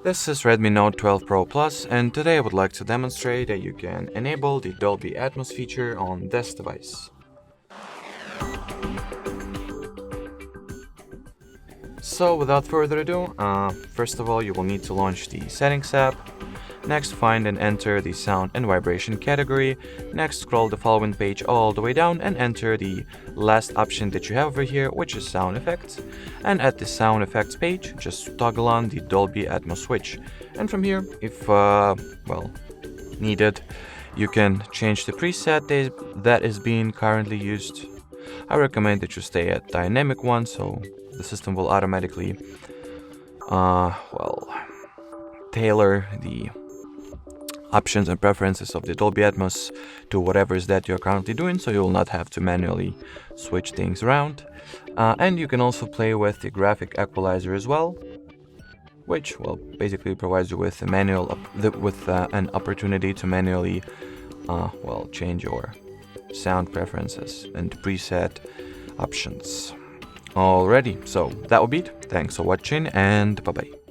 This is Redmi Note 12 Pro Plus, and today I would like to demonstrate that you can enable the Dolby Atmos feature on this device. So without further ado, first of all you will need to launch the Settings app. Next, find and enter the sound and vibration category. Next, scroll the following page all the way down and enter the last option that you have over here, which is sound effects. And at the sound effects page, just toggle on the Dolby Atmos switch. And from here, if needed, you can change the preset that is being currently used. I recommend that you stay at dynamic one, so the system will automatically tailor the options and preferences of the Dolby Atmos to whatever is that you're currently doing, so you will not have to manually switch things around. And you can also play with the graphic equalizer as well, which basically provides you with an opportunity to manually change your sound preferences and preset options. Alrighty, so that will be it. Thanks for watching and bye bye.